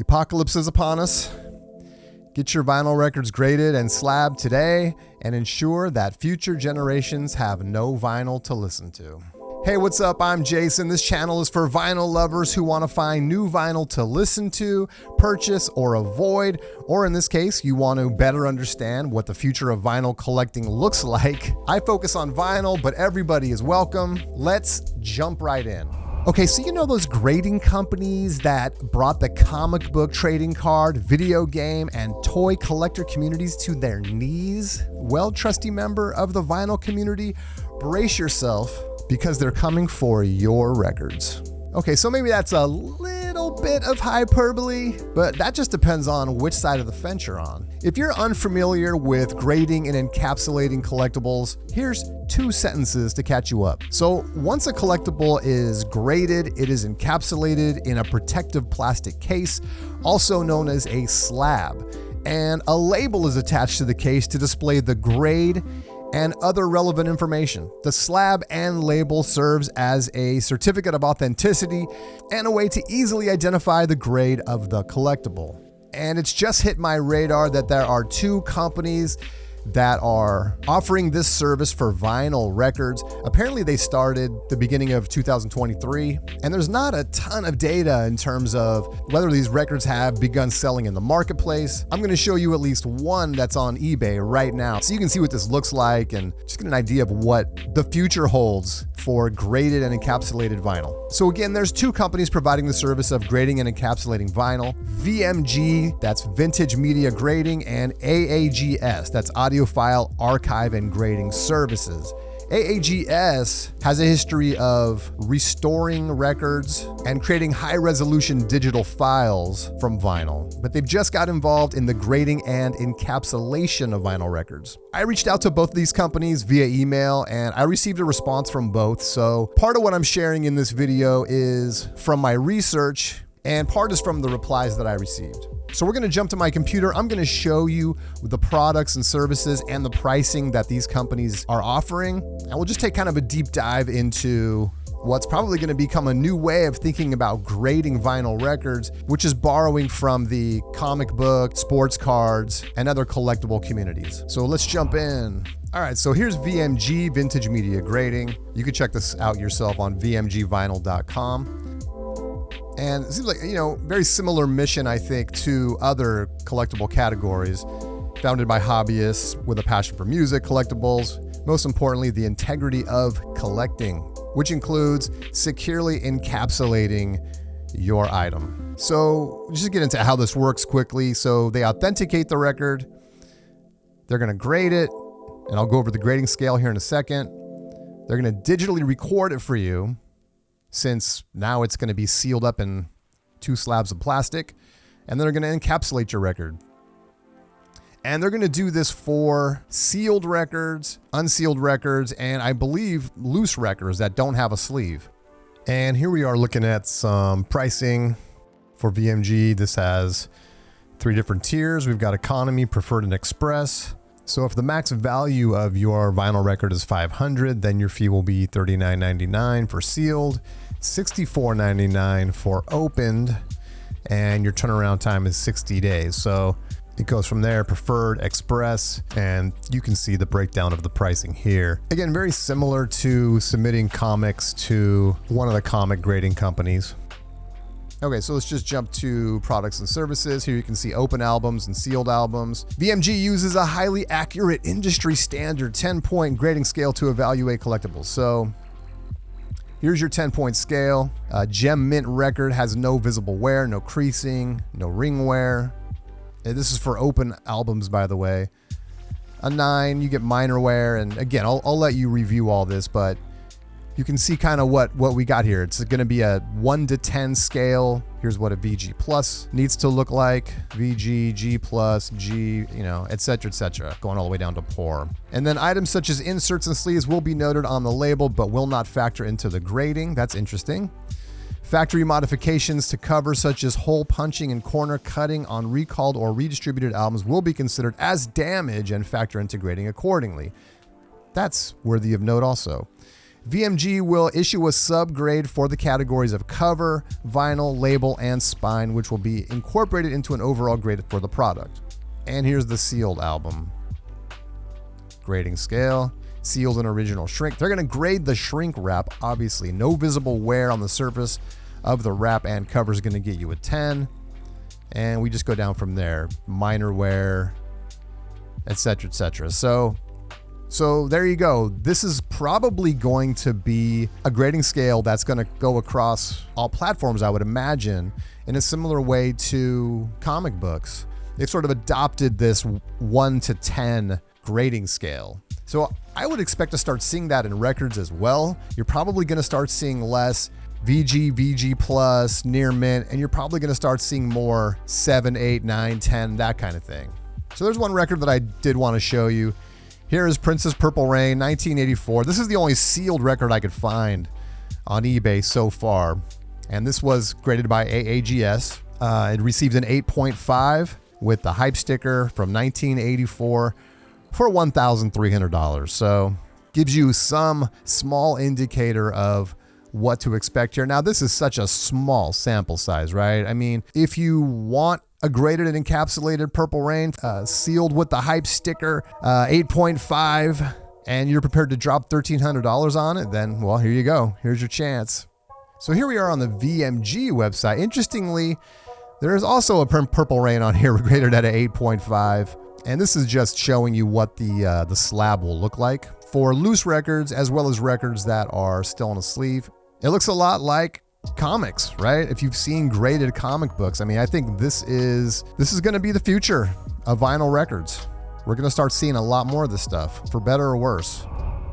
The apocalypse is upon us. Get your vinyl records graded and slabbed today and ensure that future generations have no vinyl to listen to. Hey, what's up? I'm Jason. This channel is for vinyl lovers who want to find new vinyl to listen to, purchase, or avoid, or in this case, you want to better understand what the future of vinyl collecting looks like. I focus on vinyl, but everybody is welcome. Let's jump right in. Okay, so you know those grading companies that brought the comic book trading card, video game, and toy collector communities to their knees? Well, trusty member of the vinyl community, brace yourself because they're coming for your records. Okay, so maybe that's a little bit of hyperbole, but that just depends on which side of the fence you're on. If you're unfamiliar with grading and encapsulating collectibles, here's 2 sentences to catch you up. So once a collectible is graded, it is encapsulated in a protective plastic case, also known as a slab, and a label is attached to the case to display the grade and other relevant information. The slab and label serves as a certificate of authenticity and a way to easily identify the grade of the collectible. And it's just hit my radar that there are 2 companies that are offering this service for vinyl records. Apparently they started the beginning of 2023, and there's not a ton of data in terms of whether these records have begun selling in the marketplace. I'm gonna show you at least one that's on eBay right now, so you can see what this looks like and just get an idea of what the future holds for graded and encapsulated vinyl. So again, there's 2 companies providing the service of grading and encapsulating vinyl. VMG, that's Vintage Media Grading, and AAGS, that's Audiophile Archive and Grading Services. AAGS has a history of restoring records and creating high-resolution digital files from vinyl, but they've just got involved in the grading and encapsulation of vinyl records. I reached out to both of these companies via email, and I received a response from both, so part of what I'm sharing in this video is from my research, and part is from the replies that I received. So we're gonna jump to my computer. I'm gonna show you the products and services and the pricing that these companies are offering. And we'll just take kind of a deep dive into what's probably gonna become a new way of thinking about grading vinyl records, which is borrowing from the comic book, sports cards, and other collectible communities. So let's jump in. All right, so here's VMG, Vintage Media Grading. You can check this out yourself on vmgvinyl.com. And it seems like, very similar mission, I think, to other collectible categories, founded by hobbyists with a passion for music, collectibles, most importantly, the integrity of collecting, which includes securely encapsulating your item. So just to get into how this works quickly. So they authenticate the record, they're gonna grade it, and I'll go over the grading scale here in a second. They're gonna digitally record it for you, since now it's going to be sealed up in 2 slabs of plastic, and then they're going to encapsulate your record. And they're going to do this for sealed records, unsealed records, and I believe loose records that don't have a sleeve. And here we are looking at some pricing for VMG. This has 3 different tiers. We've got economy, preferred, and express. So if the max value of your vinyl record is $500, then your fee will be $39.99 for sealed, $64.99 for opened, and your turnaround time is 60 days. So it goes from there, preferred, express, and you can see the breakdown of the pricing here. Again, very similar to submitting comics to one of the comic grading companies. Okay, so let's just jump to products and services. Here you can see open albums and sealed albums. VMG uses a highly accurate industry standard 10-point grading scale to evaluate collectibles. So here's your 10-point scale. Gem Mint record has no visible wear, no creasing, no ring wear. And this is for open albums, by the way. A 9, you get minor wear. And again, I'll let you review all this, but you can see kind of what we got here. It's going to be a 1 to 10 scale. Here's what a VG Plus needs to look like. VG, G Plus, G, et cetera, going all the way down to poor. And then items such as inserts and sleeves will be noted on the label, but will not factor into the grading. That's interesting. Factory modifications to covers such as hole punching and corner cutting on recalled or redistributed albums will be considered as damage and factor into grading accordingly. That's worthy of note also. VMG will issue a subgrade for the categories of cover, vinyl, label, and spine, which will be incorporated into an overall grade for the product. And here's the sealed album. Grading scale, sealed and original shrink. They're going to grade the shrink wrap, obviously. No visible wear on the surface of the wrap and cover is going to get you a 10. And we just go down from there. Minor wear, etc., etc. So there you go. This is probably going to be a grading scale that's going to go across all platforms, I would imagine, in a similar way to comic books. They've sort of adopted this 1 to 10 grading scale. So I would expect to start seeing that in records as well. You're probably going to start seeing less VG, VG plus, near mint, and you're probably going to start seeing more 7, 8, 9, 10, that kind of thing. So there's one record that I did want to show you. Here is Princess Purple Rain, 1984. This is the only sealed record I could find on eBay so far. And this was graded by aags. It received an 8.5 with the hype sticker from 1984 for $1,300. So gives you some small indicator of what to expect here. Now, this is such a small sample size, right? I mean, if you want a graded and encapsulated Purple Rain, sealed with the hype sticker, 8.5, and you're prepared to drop $1,300 on it, then, well, here you go. Here's your chance. So here we are on the VMG website. Interestingly, there is also a Purple Rain on here graded at an 8.5, and this is just showing you what the slab will look like for loose records as well as records that are still on a sleeve. It looks a lot like comics, right? If you've seen graded comic books, I mean, I think this is going to be the future of vinyl records. We're going to start seeing a lot more of this stuff, for better or worse.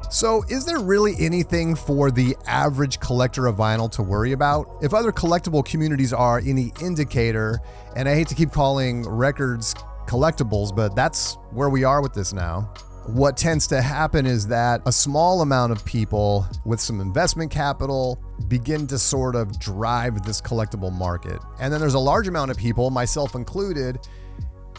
So is there really anything for the average collector of vinyl to worry about? If other collectible communities are any indicator, and I hate to keep calling records collectibles, but that's where we are with this now. What tends to happen is that a small amount of people with some investment capital begin to sort of drive this collectible market. And then there's a large amount of people, myself included,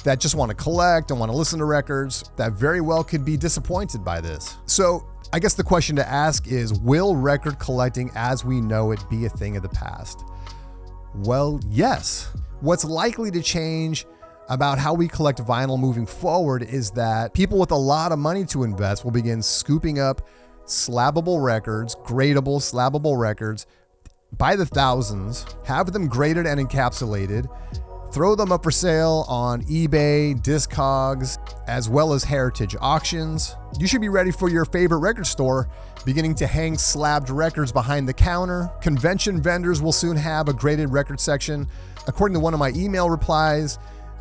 that just want to collect and want to listen to records that very well could be disappointed by this. So I guess the question to ask is, will record collecting as we know it be a thing of the past? Well, yes. What's likely to change about how we collect vinyl moving forward is that people with a lot of money to invest will begin scooping up slabbable records, gradable slabbable records by the thousands, have them graded and encapsulated, throw them up for sale on eBay, Discogs, as well as heritage auctions. You should be ready for your favorite record store beginning to hang slabbed records behind the counter. Convention vendors will soon have a graded record section. According to one of my email replies,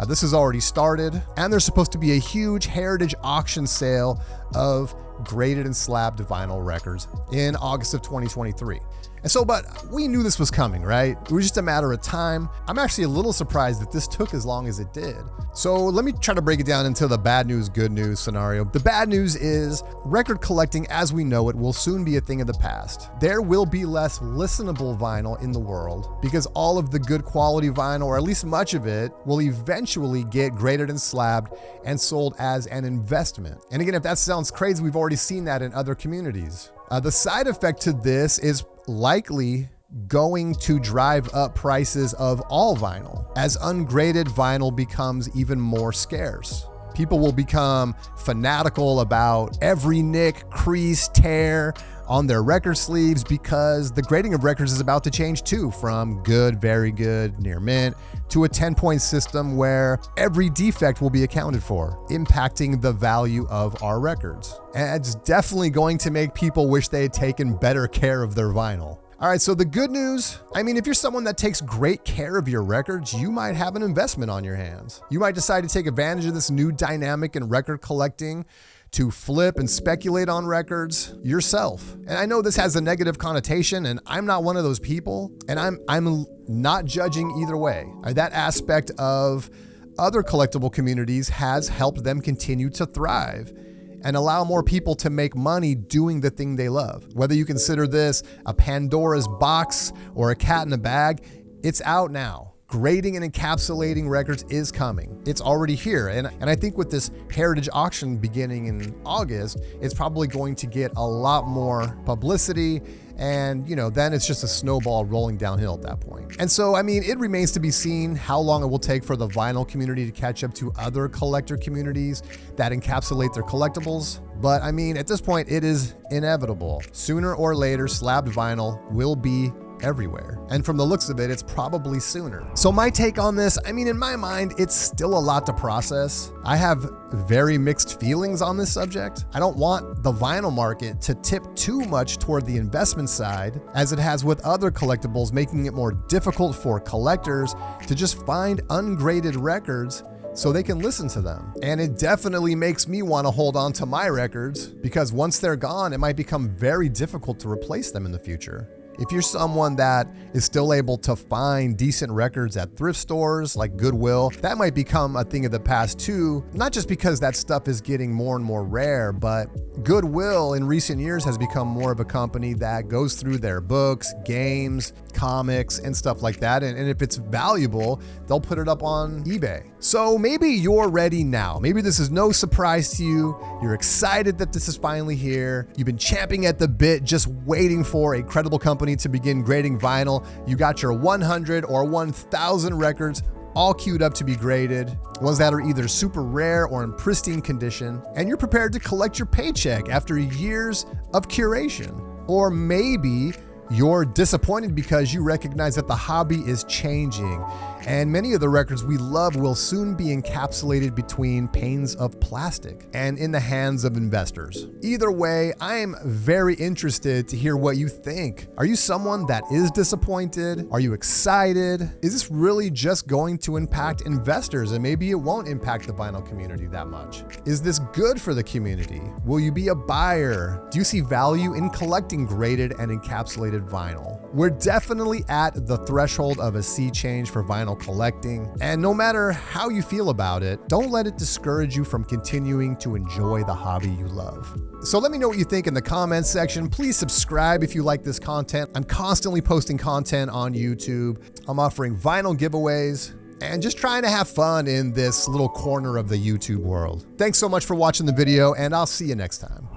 this has already started, and there's supposed to be a huge heritage auction sale of graded and slabbed vinyl records in August of 2023. And so, but we knew this was coming, right? It was just a matter of time. I'm actually a little surprised that this took as long as it did. So let me try to break it down into the bad news, good news scenario. The bad news is record collecting as we know it will soon be a thing of the past. There will be less listenable vinyl in the world because all of the good quality vinyl, or at least much of it, will eventually get graded and slabbed and sold as an investment. And again, if that sounds crazy, we've already seen that in other communities. The side effect to this is likely going to drive up prices of all vinyl as ungraded vinyl becomes even more scarce. People will become fanatical about every nick, crease, tear on their record sleeves because the grading of records is about to change too, from good, very good, near mint, to a 10-point system where every defect will be accounted for, impacting the value of our records. And it's definitely going to make people wish they had taken better care of their vinyl. All right, so the good news, I mean, if you're someone that takes great care of your records, you might have an investment on your hands. You might decide to take advantage of this new dynamic in record collecting to flip and speculate on records yourself. And I know this has a negative connotation, and I'm not one of those people, and I'm not judging either way. That aspect of other collectible communities has helped them continue to thrive and allow more people to make money doing the thing they love. Whether you consider this a Pandora's box or a cat in a bag, it's out now. grading and encapsulating records is coming. It's already here. And I think with this heritage auction beginning in August, it's probably going to get a lot more publicity. And, then it's just a snowball rolling downhill at that point. And so, it remains to be seen how long it will take for the vinyl community to catch up to other collector communities that encapsulate their collectibles. But at this point, it is inevitable. Sooner or later, slabbed vinyl will be everywhere. And from the looks of it, it's probably sooner. So my take on this, in my mind, it's still a lot to process. I have very mixed feelings on this subject. I don't want the vinyl market to tip too much toward the investment side, as it has with other collectibles, making it more difficult for collectors to just find ungraded records so they can listen to them. And it definitely makes me want to hold on to my records, because once they're gone, it might become very difficult to replace them in the future. If you're someone that is still able to find decent records at thrift stores like Goodwill, that might become a thing of the past too, not just because that stuff is getting more and more rare, but Goodwill in recent years has become more of a company that goes through their books, games, comics, and stuff like that. And if it's valuable, they'll put it up on eBay. So maybe you're ready now. Maybe this is no surprise to you. You're excited that this is finally here. You've been champing at the bit, just waiting for a credible company to begin grading vinyl. You got your 100 or 1,000 records all queued up to be graded, ones that are either super rare or in pristine condition, and you're prepared to collect your paycheck after years of curation. Or maybe you're disappointed because you recognize that the hobby is changing, and many of the records we love will soon be encapsulated between panes of plastic and in the hands of investors. Either way, I am very interested to hear what you think. Are you someone that is disappointed? Are you excited? Is this really just going to impact investors, and maybe it won't impact the vinyl community that much? Is this good for the community? Will you be a buyer? Do you see value in collecting graded and encapsulated vinyl? We're definitely at the threshold of a sea change for vinyl collecting, and no matter how you feel about it, don't let it discourage you from continuing to enjoy the hobby you love. So let me know what you think in the comments section. Please subscribe if you like this content. I'm constantly posting content on YouTube. I'm offering vinyl giveaways and just trying to have fun in this little corner of the YouTube world. Thanks so much for watching the video, and I'll see you next time.